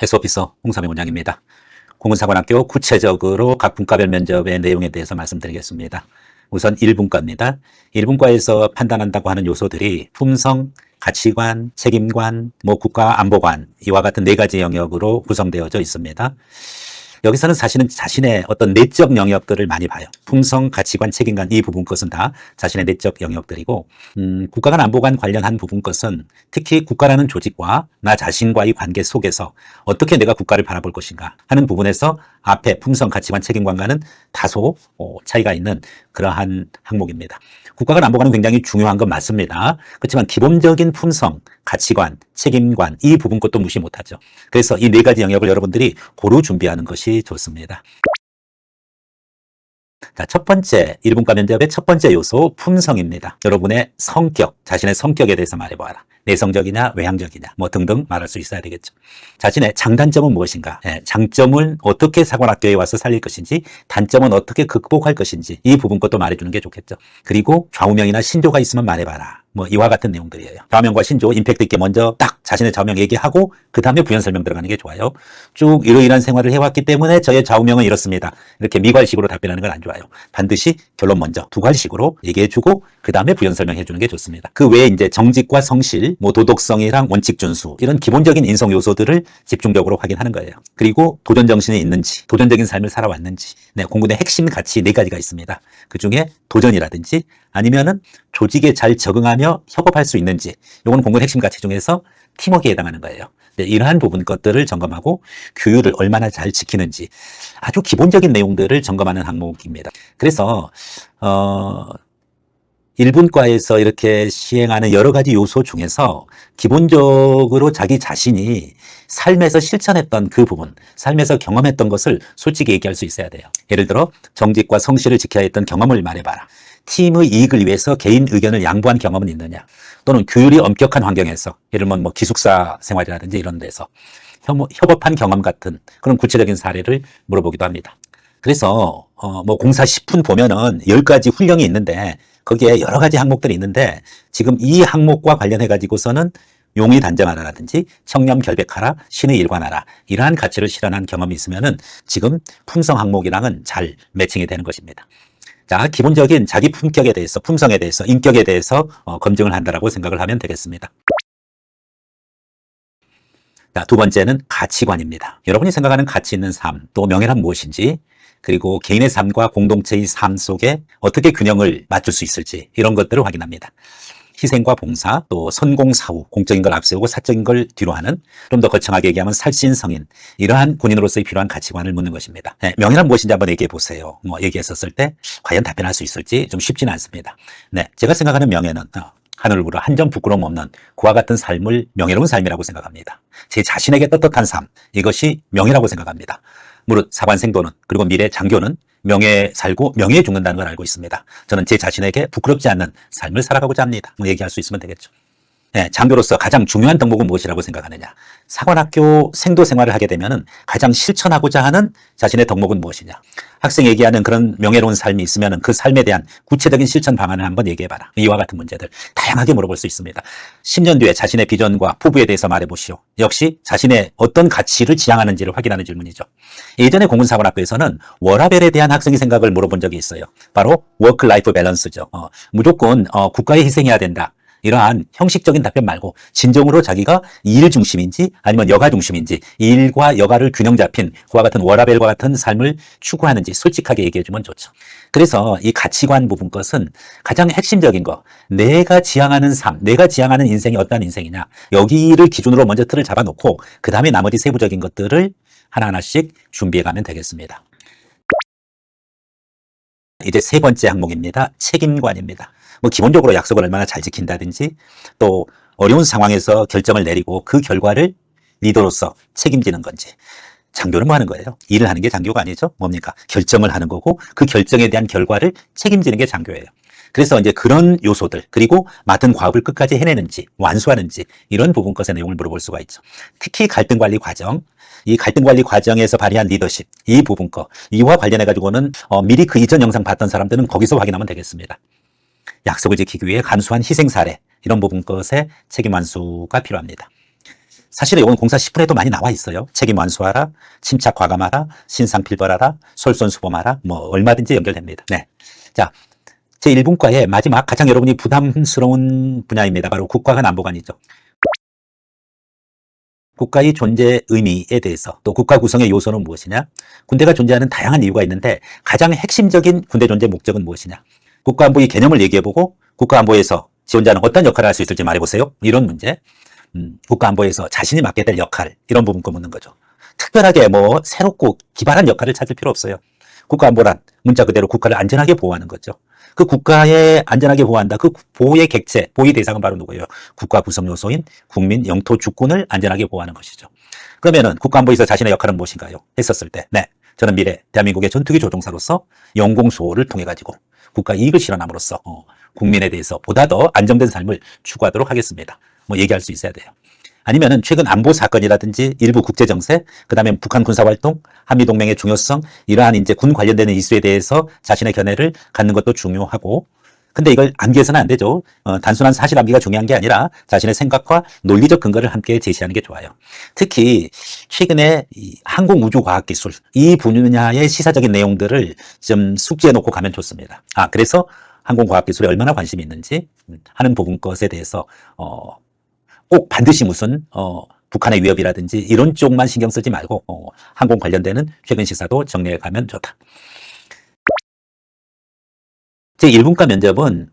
해수오피서 홍삼의 원장입니다. 공군사관학교 구체적으로 각 분과별 면접의 내용에 대해서 말씀드리겠습니다. 우선 1분과입니다. 1분과에서 판단한다고 하는 요소들이 품성, 가치관, 책임관, 국가안보관 이와 같은 4가지 영역으로 구성되어져 있습니다. 여기서는 사실은 자신의 어떤 내적 영역들을 많이 봐요. 품성, 가치관, 책임관 이 부분 것은 다 자신의 내적 영역들이고 국가간 안보관 관련한 부분 것은 특히 국가라는 조직과 나 자신과의 관계 속에서 어떻게 내가 국가를 바라볼 것인가 하는 부분에서 앞에 품성, 가치관, 책임관과는 다소 차이가 있는 그러한 항목입니다. 국가간 안보관은 굉장히 중요한 건 맞습니다. 그렇지만 기본적인 품성, 가치관, 책임관 이 부분 것도 무시 못하죠. 그래서 이 4가지 영역을 여러분들이 고루 준비하는 것이 좋습니다. 자, 첫 번째 1분과 면접의 첫 번째 요소 품성입니다. 여러분의 성격, 자신의 성격에 대해서 말해봐라. 내성적이냐 외향적이냐 등등 말할 수 있어야 되겠죠. 자신의 장단점은 무엇인가, 장점을 어떻게 사관학교에 와서 살릴 것인지, 단점은 어떻게 극복할 것인지 이 부분 것도 말해주는 게 좋겠죠. 그리고 좌우명이나 신조가 있으면 말해봐라. 이와 같은 내용들이에요. 좌우명과 신조 임팩트 있게 먼저 딱 자신의 좌우명 얘기하고 그 다음에 부연 설명 들어가는 게 좋아요. 쭉 이러이러한 생활을 해왔기 때문에 저의 좌우명은 이렇습니다. 이렇게 미괄식으로 답변하는 건 안 좋아요. 반드시 결론 먼저 두괄식으로 얘기해주고 그 다음에 부연 설명해주는 게 좋습니다. 그 외에 이제 정직과 성실, 도덕성이랑 원칙 준수 이런 기본적인 인성 요소들을 집중적으로 확인하는 거예요. 그리고 도전정신이 있는지, 도전적인 삶을 살아왔는지, 공군의 핵심 가치 4가지가 있습니다. 그 중에 도전이라든지 아니면은 조직에 잘 적응하며 협업할 수 있는지, 이건 공군 핵심 가치 중에서 팀워크에 해당하는 거예요. 이러한 부분 것들을 점검하고 규율을 얼마나 잘 지키는지 아주 기본적인 내용들을 점검하는 항목입니다. 그래서 1분과에서 이렇게 시행하는 여러 가지 요소 중에서 기본적으로 자기 자신이 삶에서 실천했던 그 부분, 삶에서 경험했던 것을 솔직히 얘기할 수 있어야 돼요. 예를 들어 정직과 성실을 지켜야 했던 경험을 말해봐라. 팀의 이익을 위해서 개인 의견을 양보한 경험은 있느냐, 또는 규율이 엄격한 환경에서 예를 들면 기숙사 생활이라든지 이런 데서 협업한 경험 같은 그런 구체적인 사례를 물어보기도 합니다. 그래서 공사 10분 보면은 10가지 훈령이 있는데 거기에 여러 가지 항목들이 있는데 지금 이 항목과 관련해 가지고서는 용의 단정하라라든지 청렴 결백하라, 신의 일관하라 이러한 가치를 실현한 경험이 있으면은 지금 품성 항목이랑은 잘 매칭이 되는 것입니다. 자, 기본적인 자기 품격에 대해서, 품성에 대해서, 인격에 대해서 검증을 한다라고 생각을 하면 되겠습니다. 자, 두 번째는 가치관입니다. 여러분이 생각하는 가치 있는 삶, 또 명예란 무엇인지, 그리고 개인의 삶과 공동체의 삶 속에 어떻게 균형을 맞출 수 있을지 이런 것들을 확인합니다. 희생과 봉사, 또 선공사후, 공적인 걸 앞세우고 사적인 걸 뒤로 하는, 좀 더 거창하게 얘기하면 살신성인, 이러한 군인으로서의 필요한 가치관을 묻는 것입니다. 명예란 무엇인지 한번 얘기해 보세요. 얘기했었을 때 과연 답변할 수 있을지 좀 쉽지는 않습니다. 제가 생각하는 명예는 하늘을 우러 한 점 부끄러움 없는 그와 같은 삶을 명예로운 삶이라고 생각합니다. 제 자신에게 떳떳한 삶, 이것이 명예라고 생각합니다. 무릇 사관생도는, 그리고 미래 장교는 명예에 살고 명예에 죽는다는 걸 알고 있습니다. 저는 제 자신에게 부끄럽지 않는 삶을 살아가고자 합니다. 얘기할 수 있으면 되겠죠. 장교로서 가장 중요한 덕목은 무엇이라고 생각하느냐. 사관학교 생도 생활을 하게 되면 가장 실천하고자 하는 자신의 덕목은 무엇이냐. 학생 얘기하는 그런 명예로운 삶이 있으면 그 삶에 대한 구체적인 실천 방안을 한번 얘기해봐라. 이와 같은 문제들 다양하게 물어볼 수 있습니다. 10년 뒤에 자신의 비전과 포부에 대해서 말해보시오. 역시 자신의 어떤 가치를 지향하는지를 확인하는 질문이죠. 예전에 공군사관학교에서는 워라밸에 대한 학생의 생각을 물어본 적이 있어요. 바로 워크-라이프 밸런스죠. 무조건 국가에 희생해야 된다. 이러한 형식적인 답변 말고 진정으로 자기가 일 중심인지 아니면 여가 중심인지, 일과 여가를 균형 잡힌 그와 같은 워라밸과 같은 삶을 추구하는지 솔직하게 얘기해 주면 좋죠. 그래서 이 가치관 부분 것은 가장 핵심적인 거, 내가 지향하는 삶, 내가 지향하는 인생이 어떤 인생이냐, 여기를 기준으로 먼저 틀을 잡아놓고 그 다음에 나머지 세부적인 것들을 하나하나씩 준비해 가면 되겠습니다. 이제 세 번째 항목입니다. 책임관입니다. 기본적으로 약속을 얼마나 잘 지킨다든지, 또 어려운 상황에서 결정을 내리고 그 결과를 리더로서 책임지는 건지. 장교는 뭐 하는 거예요? 일을 하는 게 장교가 아니죠? 뭡니까? 결정을 하는 거고 그 결정에 대한 결과를 책임지는 게 장교예요. 그래서 이제 그런 요소들, 그리고 맡은 과업을 끝까지 해내는지 완수하는지 이런 부분 것의 내용을 물어볼 수가 있죠. 특히 갈등 관리 과정, 이 갈등 관리 과정에서 발휘한 리더십, 이 부분 거, 이와 관련해 가지고는 미리 그 이전 영상 봤던 사람들은 거기서 확인하면 되겠습니다. 약속을 지키기 위해 간소한 희생 사례, 이런 부분 것의 책임 완수가 필요합니다. 사실은 이건 공사 10분에도 많이 나와 있어요. 책임 완수하라, 침착 과감하라, 신상 필벌하라, 솔선수범하라, 뭐 얼마든지 연결됩니다. 네. 자, 제 1분과의 마지막 가장 여러분이 부담스러운 분야입니다. 바로 국가관 안보관이죠. 국가의 존재 의미에 대해서 또 국가 구성의 요소는 무엇이냐? 군대가 존재하는 다양한 이유가 있는데 가장 핵심적인 군대 존재 목적은 무엇이냐? 국가안보의 개념을 얘기해보고 국가안보에서 지원자는 어떤 역할을 할 수 있을지 말해보세요. 이런 문제. 국가안보에서 자신이 맡게 될 역할, 이런 부분 거 묻는 거죠. 특별하게 뭐 새롭고 기발한 역할을 찾을 필요 없어요. 국가안보란 문자 그대로 국가를 안전하게 보호하는 거죠. 그 국가에 안전하게 보호한다. 그 보호의 객체, 보호의 대상은 바로 누구예요? 국가 구성 요소인 국민 영토 주권을 안전하게 보호하는 것이죠. 그러면은 국가안보에서 자신의 역할은 무엇인가요? 했었을 때, 네, 저는 미래 대한민국의 전투기 조종사로서 영공수호를 통해 가지고 국가 이익을 실현함으로써 국민에 대해서 보다 더 안정된 삶을 추구하도록 하겠습니다. 뭐 얘기할 수 있어야 돼요. 아니면은 최근 안보 사건이라든지 일부 국제 정세, 그다음에 북한 군사 활동, 한미 동맹의 중요성, 이러한 이제 군 관련되는 이슈에 대해서 자신의 견해를 갖는 것도 중요하고, 근데 이걸 암기해서는 안 되죠. 단순한 사실 암기가 중요한 게 아니라 자신의 생각과 논리적 근거를 함께 제시하는 게 좋아요. 특히 최근에 이 항공우주과학기술 이 분야의 시사적인 내용들을 좀 숙지해 놓고 가면 좋습니다. 그래서 항공과학기술에 얼마나 관심이 있는지 하는 부분 것에 대해서 꼭 반드시 무슨 북한의 위협이라든지 이런 쪽만 신경 쓰지 말고 항공 관련되는 최근 시사도 정리해 가면 좋다. 제 1분과 면접은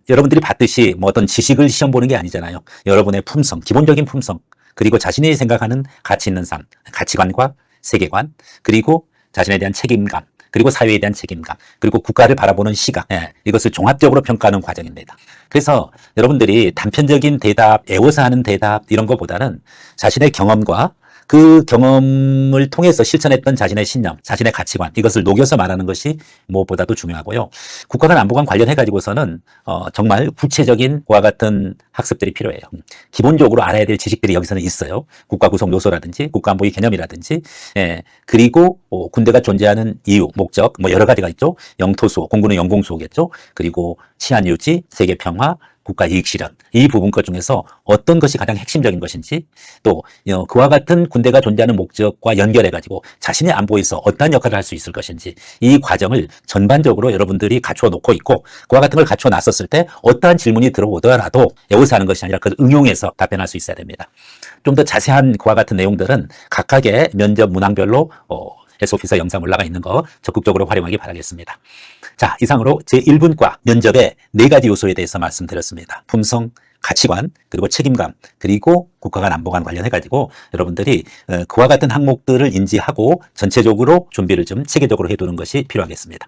여러분들이 봤듯이 뭐 어떤 지식을 시험 보는 게 아니잖아요. 여러분의 품성, 기본적인 품성, 그리고 자신이 생각하는 가치 있는 삶, 가치관과 세계관, 그리고 자신에 대한 책임감, 그리고 사회에 대한 책임감, 그리고 국가를 바라보는 시각, 이것을 종합적으로 평가하는 과정입니다. 그래서 여러분들이 단편적인 대답, 애워서 하는 대답 이런 것보다는 자신의 경험과 그 경험을 통해서 실천했던 자신의 신념, 자신의 가치관, 이것을 녹여서 말하는 것이 무엇보다도 중요하고요. 국가관 안보관 관련해 가지고서는 정말 구체적인 그와 같은 학습들이 필요해요. 기본적으로 알아야 될 지식들이 여기서는 있어요. 국가 구성 요소라든지 국가안보의 개념이라든지, 그리고 군대가 존재하는 이유, 목적, 뭐 여러 가지가 있죠. 영토수호, 공군은 영공수호겠죠. 그리고 치안 유지, 세계 평화, 국가 이익 실현, 이 부분 것 중에서 어떤 것이 가장 핵심적인 것인지, 또 그와 같은 군대가 존재하는 목적과 연결해 가지고 자신의 안보에서 어떠한 역할을 할 수 있을 것인지, 이 과정을 전반적으로 여러분들이 갖추어 놓고 있고, 그와 같은 걸 갖추어 놨었을 때 어떠한 질문이 들어오더라도 외워서 하는 것이 아니라 그걸 응용해서 답변할 수 있어야 됩니다. 좀 더 자세한 그와 같은 내용들은 각각의 면접 문항별로 SOP에서 영상 올라가 있는 거 적극적으로 활용하기 바라겠습니다. 자, 이상으로 제1분과 면접의 4가지 요소에 대해서 말씀드렸습니다. 품성, 가치관, 그리고 책임감, 그리고 국가관 안보관 관련해가지고 여러분들이 그와 같은 항목들을 인지하고 전체적으로 준비를 좀 체계적으로 해두는 것이 필요하겠습니다.